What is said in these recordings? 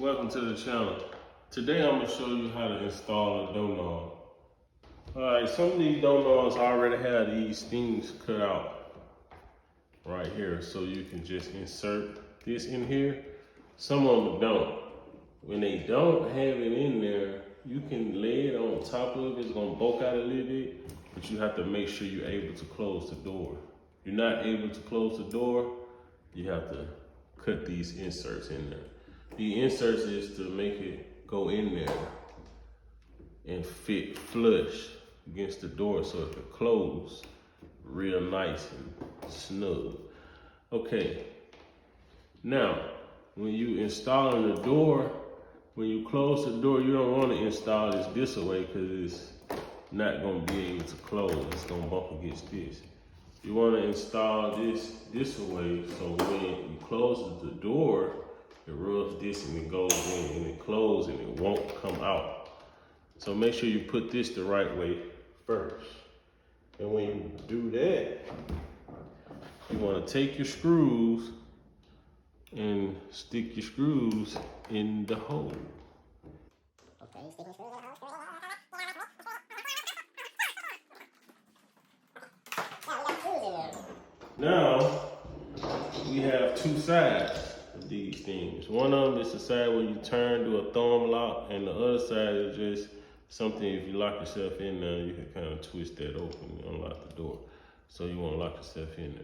Welcome to the channel. Today I'm going to show you how to install a doorknob. Alright, some of these doorknobs already have these things cut out right here, so you can just insert this in here. Some of them don't. When they don't have it in there, you can lay it on top of it. It's going to bulk out a little bit, but you have to make sure you're able to close the door. If you're not able to close the door, you have to cut these inserts in there. The inserts is to make it go in there and fit flush against the door so it can close real nice and snug. Okay, now when you installing the door, when you close the door, you don't want to install this way because it's not going to be able to close. It's going to bump against this. You want to install this way so when you close the door, it rubs this and it goes in and it closes and it won't come out. So make sure you put this the right way first. And when you do that, you want to take your screws and stick your screws in the hole. Okay, stick your screws in the hole. Now, we have two sides of these things. One of them is the side where you turn to a thumb lock, and the other side is just something, if you lock yourself in there, you can kind of twist that open and unlock the door. So you want to lock yourself in there.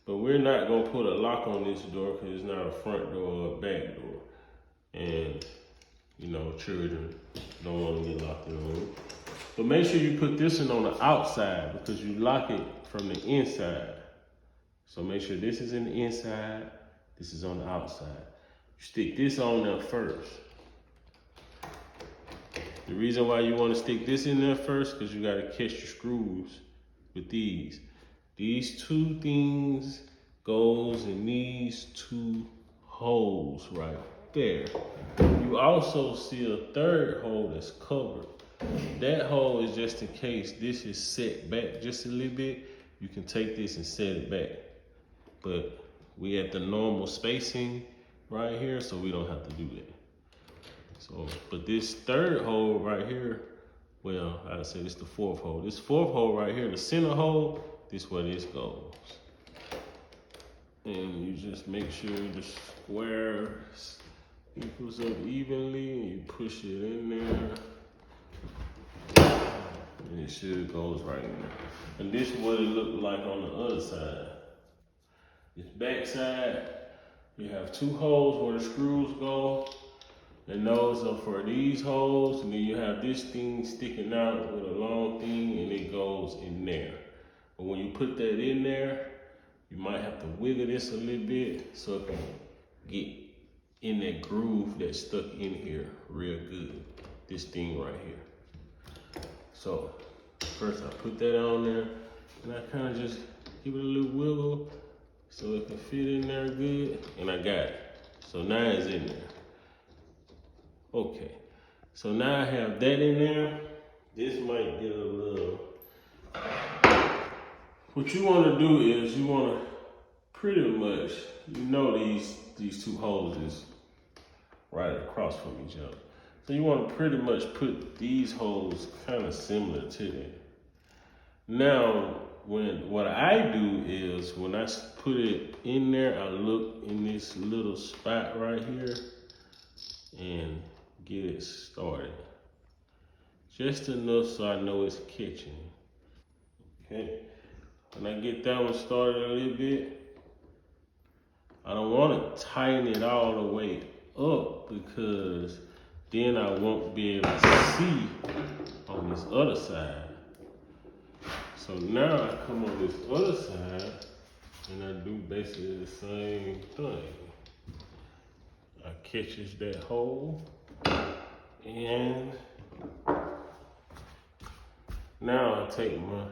But we're not going to put a lock on this door because it's not a front door or a back door. And, you know, children don't want to get locked in the room. But make sure you put this one on the outside because you lock it from the inside. So make sure this is in the inside, this is on the outside. You stick this on there first. The reason why you want to stick this in there first, because you got to catch your screws with these. These two things goes in these two holes right there. You also see a third hole that's covered. That hole is just in case this is set back just a little bit. You can take this and set it back. But we at the normal spacing right here, so we don't have to do that. So, but this third hole right here, well, I'd say this is the fourth hole. This fourth hole right here, the center hole, this is where this goes. And you just make sure the square equals up evenly, and you push it in there. And it should goes right in there. And this is what it looked like on the other side. This back side, you have two holes where the screws go, and those are for these holes, and then you have this thing sticking out with a long thing, and it goes in there. But when you put that in there, you might have to wiggle this a little bit so it can get in that groove that's stuck in here real good. This thing right here. So first I put that on there, and I kind of just give it a little wiggle so it can fit in there good, and I got it. So now it's in there. Okay, so now I have that in there. This might get a little, what you want to do is you want to pretty much, you know these two holes is right across from each other. So you want to pretty much put these holes kind of similar to that. Now, what I do is when I put it in there, I look in this little spot right here and get it started. Just enough so I know it's catching. Okay, when I get that one started a little bit, I don't want to tighten it all the way up because then I won't be able to see on this other side. So now I come on this other side and I do basically the same thing. I catches that hole and now I take my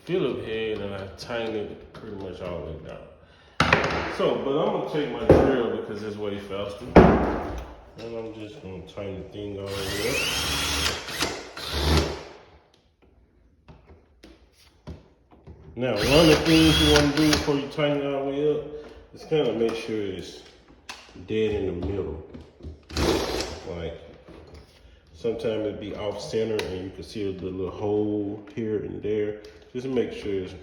Phillip head and I tighten it pretty much all the way down. So, but I'm gonna take my drill because it's way faster. And I'm just gonna tighten the thing all the way up. Now, one of the things you want to do before you tighten it all the way up is kind of make sure it's dead in the middle. sometimes it be off center and you can see the little hole here and there. Just make sure it's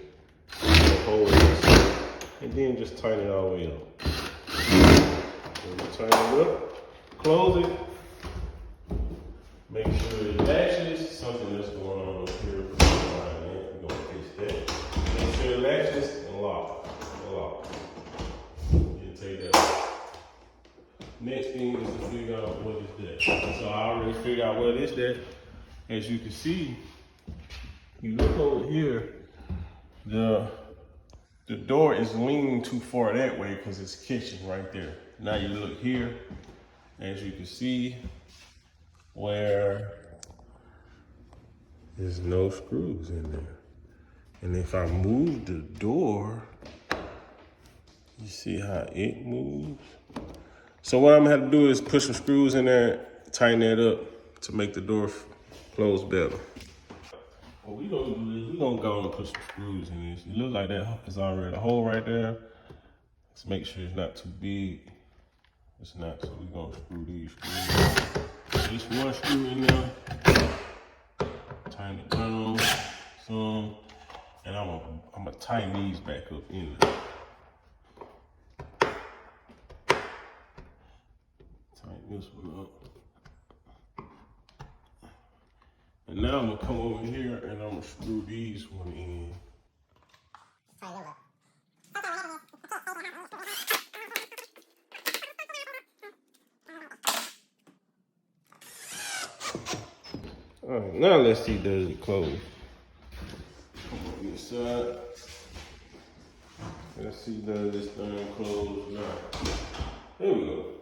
a hole in the center. And then just tighten it all the way up. When you tighten it up, close it. Make sure it latches. Something that's going on up here. We're gonna fix that. Make sure it latches and lock. You take that off. Next thing is to figure out what is that. So I already figured out what is that. As you can see, you look over here, the door is leaning too far that way because it's kitchen right there. Now you look here, as you can see, where there's no screws in there. And if I move the door, you see how it moves? So what I'm gonna have to do is put some screws in there, tighten that up to make the door close better. What we gonna do is we gonna go and put some screws in this. It looks like that is already a hole right there. Let's make sure it's not too big. It's not, so we gonna screw these screws. Just one screw in there. Tighten it down some, and I'm gonna tighten these back up in there. Tighten this one up. And now I'm gonna come over here and I'm gonna screw these one in. Tighten them up. All right, now let's see, does it close? Come on this side. Let's see, does this thing close now? There we go.